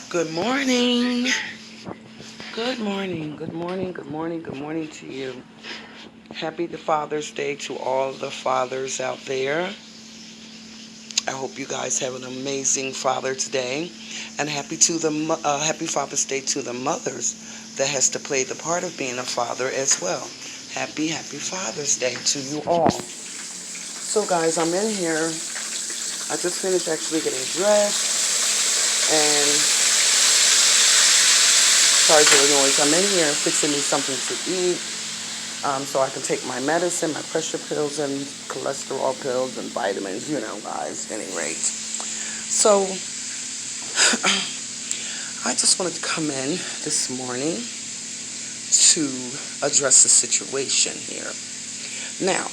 Good morning. Good morning. Good morning. Good morning. Good morning to you. Happy Father's Day to all the fathers out there. I hope you guys have an amazing Father's Day, and happy Father's Day to the mothers that has to play the part of being a father as well. Happy Father's Day to you all. So guys, I'm in here. I just finished actually getting dressed and sorry for the noise. I'm in here fixing me something to eat, so I can take my medicine, my pressure pills, and cholesterol pills, and vitamins, guys, at any rate. So, I just wanted to come in this morning to address the situation here. Now,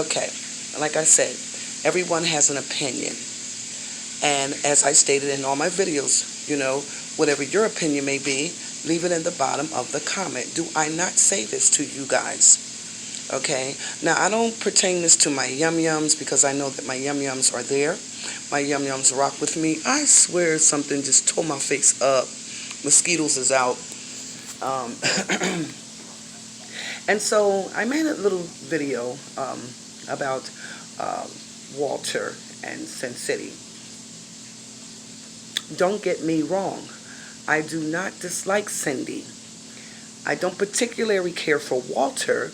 okay, like I said, everyone has an opinion. And as I stated in all my videos, whatever your opinion may be, leave it in the bottom of the comment. Do I not say this to you guys? Okay? Now, I don't pertain this to my yum-yums because I know that my yum-yums are there. My yum-yums rock with me. I swear something just tore my face up. Mosquitoes is out. Um, and so I made a little video about Walter and Sin City. Don't get me wrong. I do not dislike Cindy. I don't particularly care for Walter,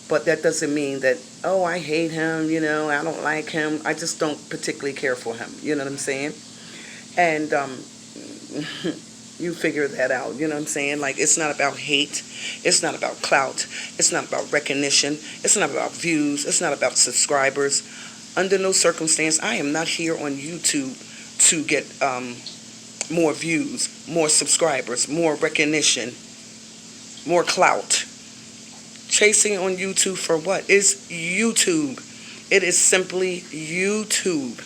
but that doesn't mean that, oh, I hate him, I don't like him. I just don't particularly care for him. You know what I'm saying? And you figure that out. You know what I'm saying? Like, it's not about hate. It's not about clout. It's not about recognition. It's not about views. It's not about subscribers. Under no circumstance, I am not here on YouTube to get more views, more subscribers, more recognition, more clout. Chasing on YouTube for what? It's YouTube. It is simply YouTube.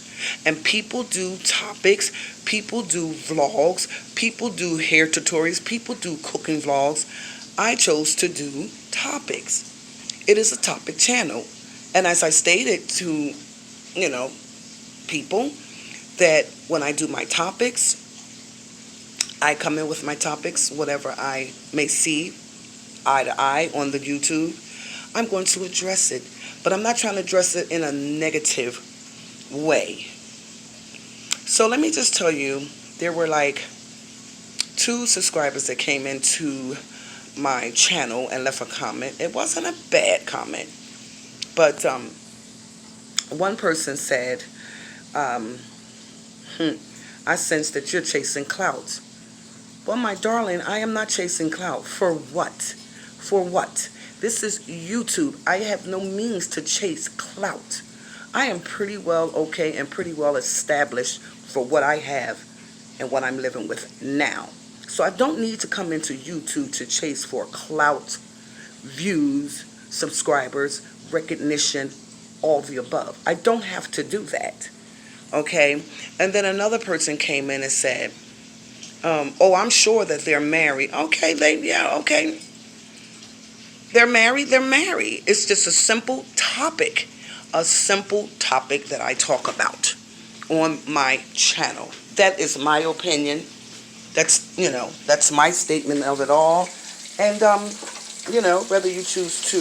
And people do topics, people do vlogs, people do hair tutorials, people do cooking vlogs. I chose to do topics. It is a topic channel. And as I stated to, people, that when I do my topics, I come in with my topics, whatever I may see eye to eye on the YouTube, I'm going to address it. But I'm not trying to address it in a negative way. So let me just tell you, there were like 2 subscribers that came into my channel and left a comment. It wasn't a bad comment. But one person said, I sense that you're chasing clout. Well, my darling, I am not chasing clout. For what? For what? This is YouTube. I have no means to chase clout. I am pretty well okay and pretty well established for what I have and what I'm living with now. So I don't need to come into YouTube to chase for clout, views, subscribers, recognition, all the above. I don't have to do that. Okay? And then another person came in and said, oh, I'm sure that they're married. Okay, okay. They're married. It's just a simple topic that I talk about on my channel. That is my opinion. That's my statement of it all. And, whether you choose to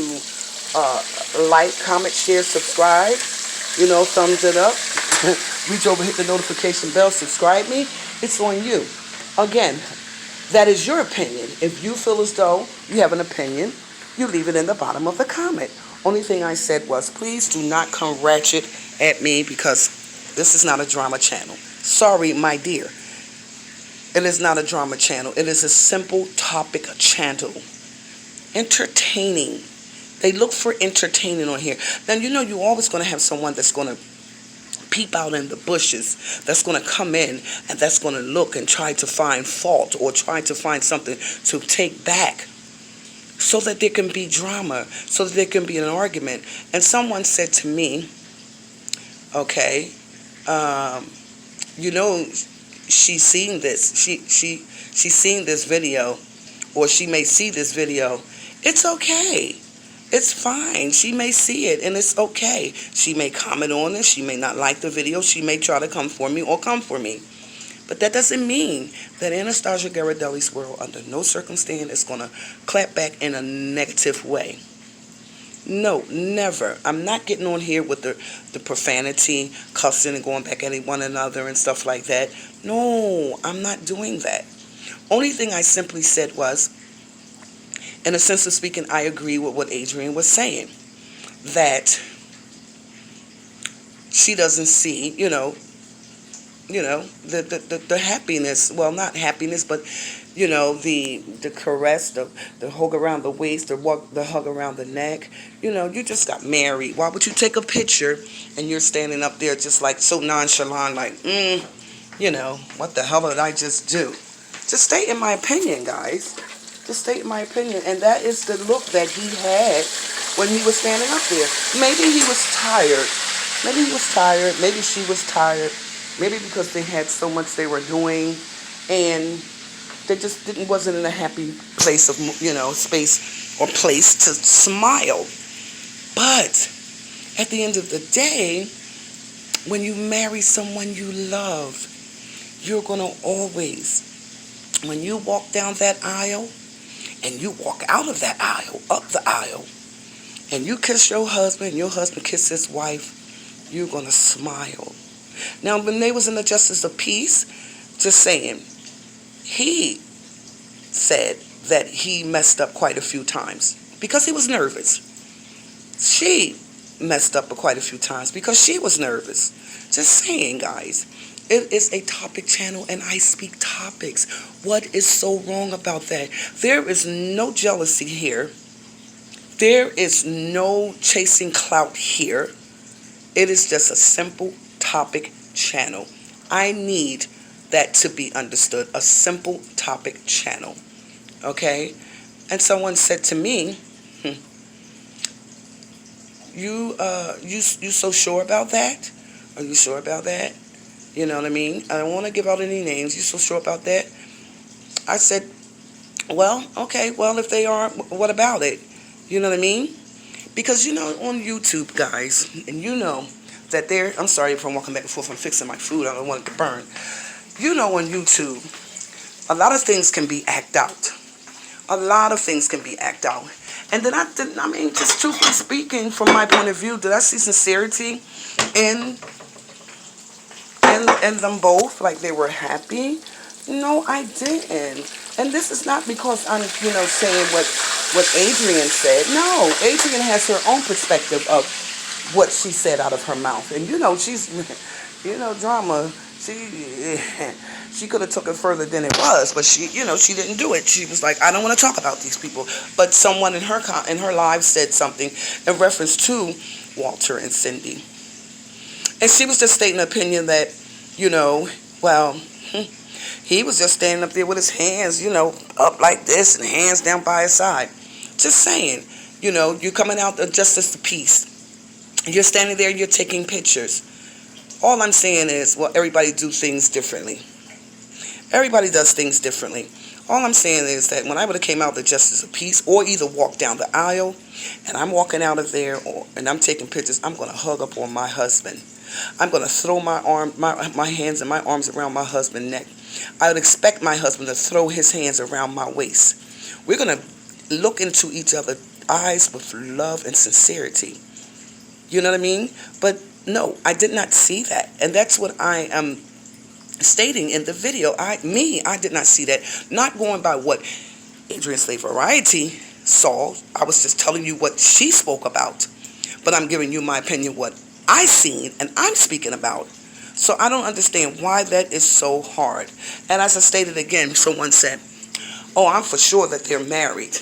like, comment, share, subscribe, thumbs it up, reach over, hit the notification bell, subscribe me, it's on you. Again, that is your opinion. If you feel as though you have an opinion, you leave it in the bottom of the comment. Only thing I said was, please do not come ratchet at me because this is not a drama channel. Sorry, my dear. It is not a drama channel. It is a simple topic channel. Entertaining. They look for entertaining on here. Now, you're always going to have someone that's going to peep out in the bushes, that's going to come in and that's going to look and try to find fault or try to find something to take back so that there can be drama, so that there can be an argument. And someone said to me, okay, she's seen this. She's seen this video, or she may see this video. It's okay. It's fine. She may see it, and it's okay. She may comment on it. She may not like the video. She may try to come for me or come for me. But that doesn't mean that Anastasia GHIRADELLI'S world, under no circumstance, is going to clap back in a negative way. No, never. I'm not getting on here with the profanity, cussing and going back at one another and stuff like that. No, I'm not doing that. Only thing I simply said was, in a sense of speaking, I agree with what Adrian was saying. That she doesn't see, the happiness. Well, not happiness, but the caress, the hug around the waist, the hug around the neck. You just got married. Why would you take a picture and you're standing up there just like so nonchalant, like, what the hell did I just do? Just state in my opinion, guys. Just state my opinion. And that is the look that he had when he was standing up there. Maybe he was tired. Maybe he was tired. Maybe she was tired. Maybe because they had so much they were doing, and they just wasn't in a happy place of, space or place to smile. But at the end of the day, when you marry someone you love, you're going to always, when you walk down that aisle, and you walk out of that aisle, up the aisle, and you kiss your husband, and your husband kisses his wife, you're going to smile. Now, when they was in the Justice of Peace, just saying, he said that he messed up quite a few times because he was nervous. She messed up quite a few times because she was nervous. Just saying, guys. It is a topic channel, and I speak topics. What is so wrong about that? There is no jealousy here. There is no chasing clout here. It is just a simple topic channel. I need that to be understood. A simple topic channel. Okay? And someone said to me, you so sure about that? Are you sure about that? You know what I mean? I don't want to give out any names. You so sure about that? I said, well, okay, well, if they are, what about it? You know what I mean? Because, on YouTube, guys, and that I'm sorry if I'm walking back and forth, I'm fixing my food, I don't want it to burn. On YouTube, a lot of things can be acted out. A lot of things can be acted out. And then just truthfully speaking, from my point of view, did I see sincerity in them both, like they were happy? No, I didn't. And this is not because I'm, saying what Adrian said. No, Adrian has her own perspective of what she said out of her mouth. And, she's, drama. She could have took it further than it was, but she didn't do it. She was like, I don't want to talk about these people. But someone in her live said something in reference to Walter and Cindy. And she was just stating an opinion that, he was just standing up there with his hands, up like this and hands down by his side. Just saying, you're coming out of Justice of Peace. You're standing there, you're taking pictures. All I'm saying is, well, everybody do things differently. Everybody does things differently. All I'm saying is that when I would have came out of the Justice of Peace, or either walked down the aisle, and I'm walking out of there, and I'm taking pictures, I'm going to hug up on my husband. I'm going to throw my hands and my arms around my husband's neck. I would expect my husband to throw his hands around my waist. We're going to look into each other's eyes with love and sincerity. You know what I mean? But no, I did not see that. And that's what I am stating in the video. I did not see that. Not going by what Adrian Slave Variety saw. I was just telling you what she spoke about. But I'm giving you my opinion, what I seen and I'm speaking about. So I don't understand why that is so hard. And as I stated again, someone said, oh, I'm for sure that they're married.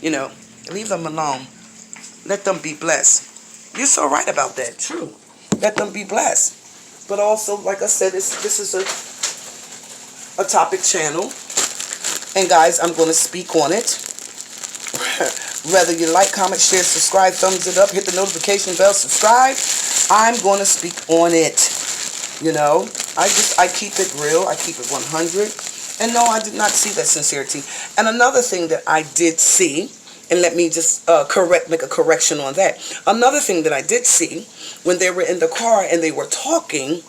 Leave them alone. Let them be blessed. You're so right about that. True. Let them be blessed. But also, like I said, this is a topic channel. And guys, I'm going to speak on it. Whether you like, comment, share, subscribe, thumbs it up, hit the notification bell, subscribe. I'm going to speak on it. I keep it real. I keep it 100. And no, I did not see that sincerity. And another thing that I did see, and let me just make a correction on that. Another thing that I did see, when they were in the car and they were talking,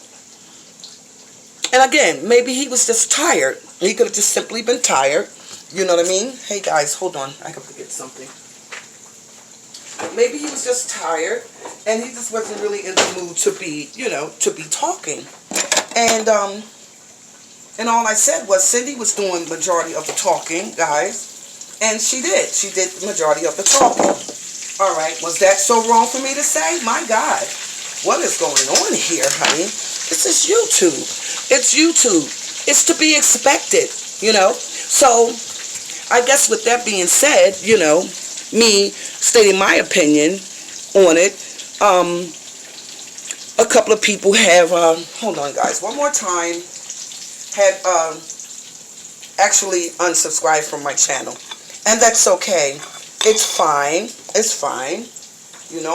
And again, maybe he was just tired. He could have just simply been tired. You know what I mean? Hey guys, hold on. I have to get something. Maybe he was just tired and he just wasn't really in the mood to be, to be talking. And all I said was Cindy was doing the majority of the talking, guys. And she did. She did the majority of the talking. All right. Was that so wrong for me to say? My God. What is going on here, honey? This is YouTube. It's YouTube. It's to be expected, So, I guess with that being said, me stating my opinion on it, a couple of people have, hold on guys, one more time, have actually unsubscribed from my channel. And that's okay. It's fine. It's fine.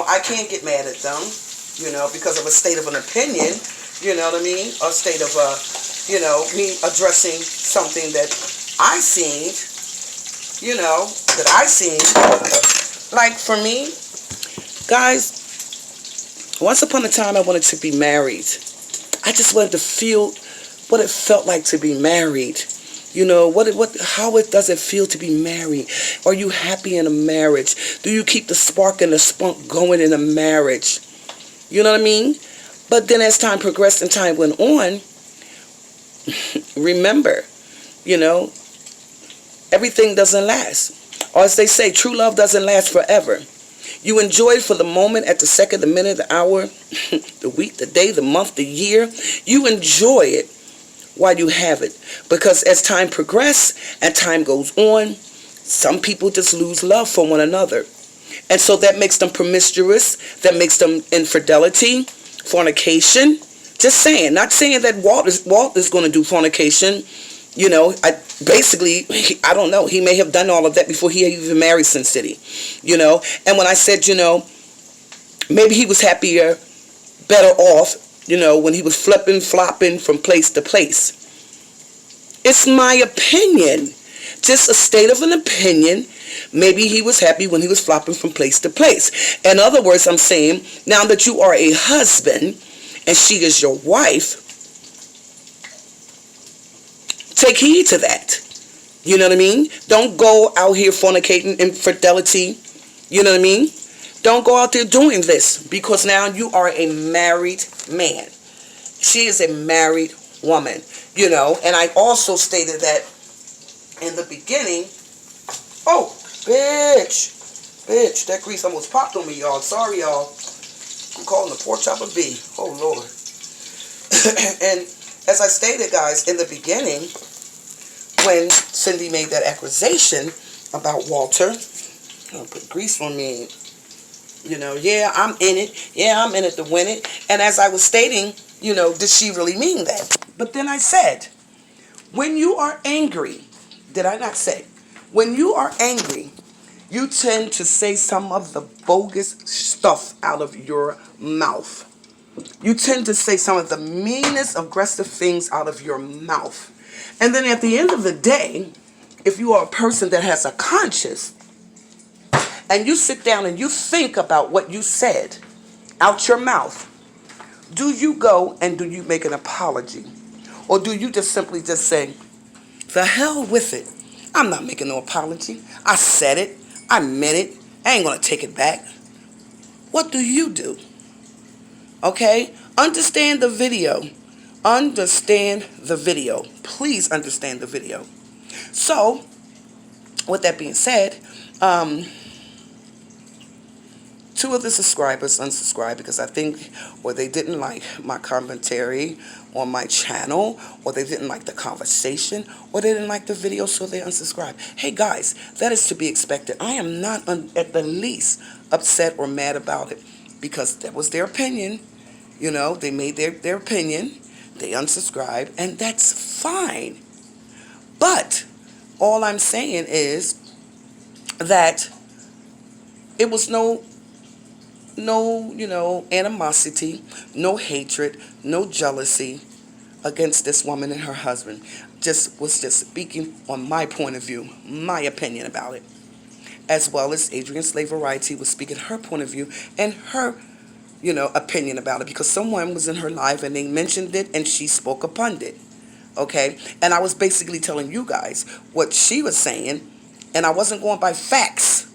I can't get mad at them, because of a state of an opinion, you know what I mean? A state of, me addressing something that I seen, that I seen. Like for me, guys, once upon a time I wanted to be married. I just wanted to feel what it felt like to be married. How does it feel to be married? Are you happy in a marriage? Do you keep the spark and the spunk going in a marriage? You know what I mean? But then as time progressed and time went on, remember, everything doesn't last. Or as they say, true love doesn't last forever. You enjoy it for the moment, at the second, the minute, the hour, the week, the day, the month, the year. You enjoy it while you have it. Because as time progresses and time goes on, some people just lose love for one another. And so that makes them promiscuous. That makes them infidelity, fornication. Just saying. Not saying that Walt is going to do fornication. I don't know. He may have done all of that before he even married Sin City. And when I said, maybe he was happier, better off, when he was flopping from place to place. It's my opinion. Just a state of an opinion. Maybe he was happy when he was flopping from place to place. In other words, I'm saying, now that you are a husband and she is your wife, take heed to that. You know what I mean? Don't go out here fornicating, infidelity. You know what I mean? Don't go out there doing this, because now you are a married man. She is a married woman. And I also stated that in the beginning. Oh, bitch, that grease almost popped on me, y'all. Sorry, y'all. I'm calling the pork chop a B. Oh, Lord. And as I stated, guys, in the beginning, when Cindy made that accusation about Walter, put grease on me. Yeah, I'm in it. Yeah, I'm in it to win it. And as I was stating, did she really mean that? But then I said, when you are angry, did I not say? When you are angry, you tend to say some of the bogus stuff out of your mouth. You tend to say some of the meanest, aggressive things out of your mouth. And then at the end of the day, if you are a person that has a conscience, and you sit down and you think about what you said out your mouth, do you go and do you make an apology? Or do you just simply just say, the hell with it. I'm not making no apology. I said it. I meant it. I ain't going to take it back. What do you do? Okay? Understand the video. Understand the video. Please understand the video. So, with that being said, two of the subscribers unsubscribed because I think, or they didn't like my commentary on my channel, or they didn't like the conversation, or they didn't like the video, so they unsubscribed. Hey guys, that is to be expected. I am not at the least upset or mad about it, because that was their opinion. They made their opinion. They unsubscribed, and that's fine. But all I'm saying is that it was no animosity, no hatred, no jealousy against this woman and her husband. Was just speaking on my point of view, my opinion about it. As well as Adrian Slave Variety was speaking her point of view and her, opinion about it, because someone was in her life and they mentioned it and she spoke upon it. Okay? And I was basically telling you guys what she was saying, and I wasn't going by facts.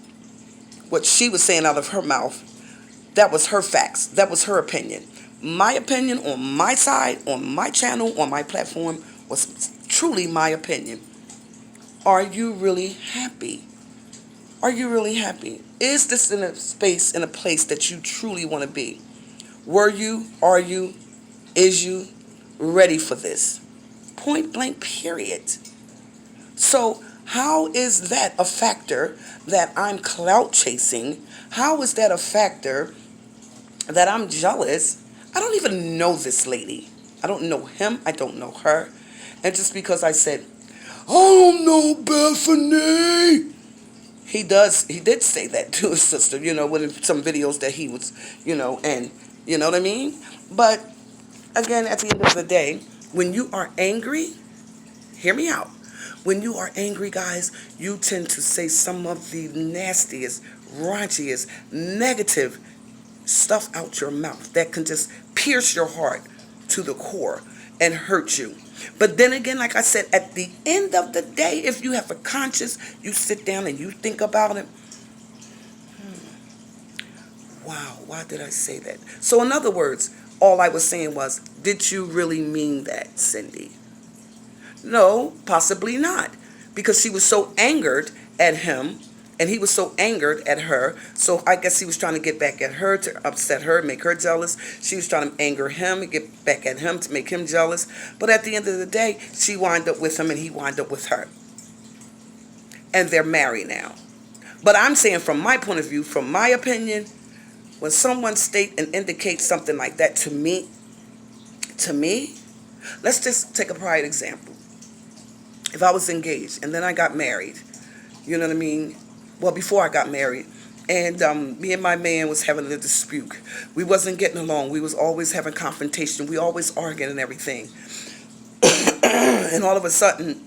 What she was saying out of her mouth, that was her facts. That was her opinion. My opinion on my side, on my channel, on my platform was truly my opinion. Are you really happy? Are you really happy? Is this in a space, in a place that you truly want to be? Were you, are you, is you ready for this? Point blank, period. So, how is that a factor that I'm clout chasing? How is that a factor that I'm jealous? I don't even know this lady. I don't know him. I don't know her. And just because I said, I don't know Bethany. He did say that to his sister, with some videos that he was, and you know what I mean? But again, at the end of the day, when you are angry, hear me out. When you are angry, guys, you tend to say some of the nastiest, raunchiest, negative stuff out your mouth that can just pierce your heart to the core and hurt you. But then again, like I said, at the end of the day, if you have a conscience, you sit down and you think about it. Wow, why did I say that? So in other words, all I was saying was, did you really mean that, Cindy? No, possibly not. Because she was so angered at him, and he was so angered at her. So I guess he was trying to get back at her to upset her, make her jealous. She was trying to anger him and get back at him to make him jealous. But at the end of the day, she wound up with him and he wound up with her. And they're married now. But I'm saying from my point of view, from my opinion, when someone state and indicates something like that to me, let's just take a prime example. If I was engaged and then I got married, you know what I mean? Well, before I got married, and me and my man was having a dispute. We wasn't getting along. We was always having confrontation. We always arguing and everything. And all of a sudden,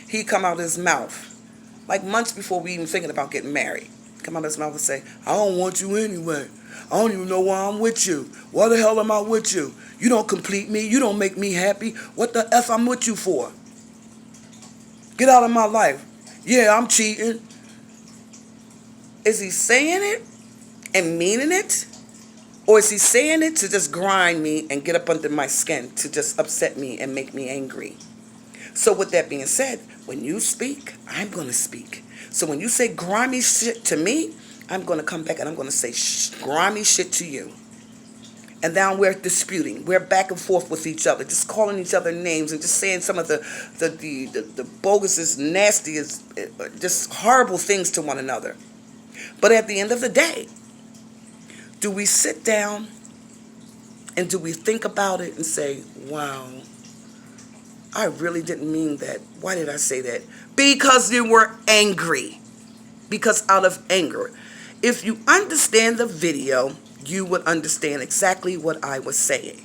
he come out of his mouth, like months before we even thinking about getting married. Come out of his mouth and say, I don't want you anyway. I don't even know why I'm with you. Why the hell am I with you? You don't complete me. You don't make me happy. What the F I'm with you for? Get out of my life. Yeah, I'm cheating. Is he saying it and meaning it? Or is he saying it to just grind me and get up under my skin, to just upset me and make me angry? So with that being said, when you speak, I'm going to speak. So when you say grimy shit to me, I'm going to come back and I'm going to say grimy shit to you. And now we're disputing. We're back and forth with each other, just calling each other names and just saying some of the bogusest, nastiest, just horrible things to one another. But at the end of the day, do we sit down and do we think about it and say, wow, I really didn't mean that. Why did I say that? Because you were angry. Because out of anger. If you understand the video, you would understand exactly what I was saying.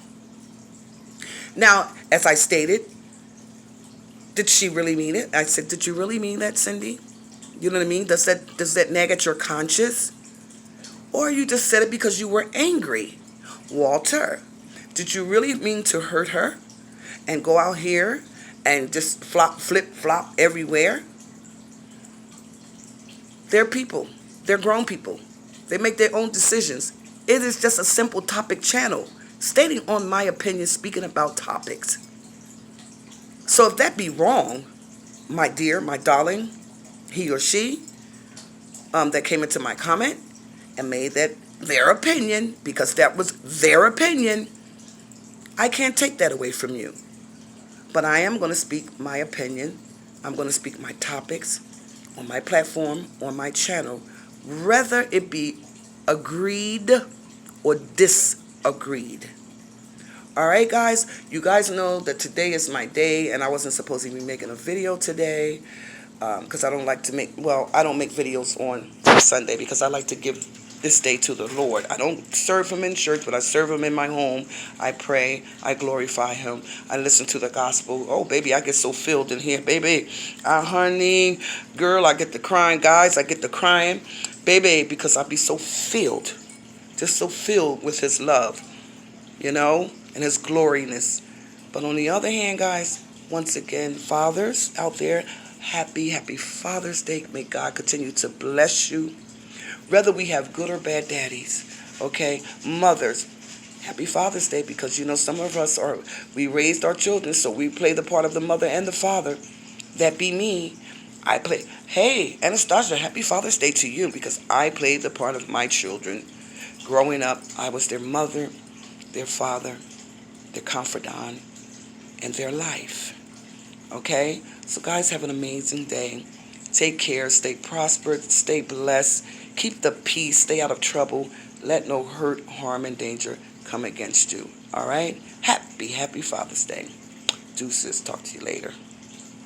Now, as I stated, did she really mean it? I said, did you really mean that, Cindy? You know what I mean? Does that nag at your conscience? Or you just said it because you were angry? Walter, did you really mean to hurt her and go out here and just flip, flop everywhere? They're people. They're grown people. They make their own decisions. It is just a simple topic channel, stating on my opinion, speaking about topics. So if that be wrong, my dear, my darling, he or she that came into my comment and made that their opinion, because that was their opinion, I can't take that away from you. But I am going to speak my opinion. I'm going to speak my topics on my platform, on my channel, whether it be agreed or disagreed. All right, guys, you guys know that today is my day, and I wasn't supposed to be making a video today because I don't like to I don't make videos on Sunday because I like to give this day to the Lord. I don't serve him in church, but I serve him in my home. I pray, I glorify him, I listen to the gospel. Oh, baby, I get so filled in here, baby. Honey, girl, I get the crying, guys, I get the crying, baby, because I be so filled, just so filled with his love, and his gloriness. But on the other hand, guys, once again, fathers out there, happy Father's Day. May God continue to bless you. Whether we have good or bad daddies, okay? Mothers, happy Father's Day, because some of us we raised our children, so we play the part of the mother and the father. That be me. I play, hey, Anastasia, happy Father's Day to you, because I played the part of my children. Growing up, I was their mother, their father, their confidant, and their life. Okay? So guys, have an amazing day. Take care, stay prospered, stay blessed, keep the peace, stay out of trouble. Let no hurt, harm, and danger come against you. All right? Happy Father's Day. Deuces. Talk to you later.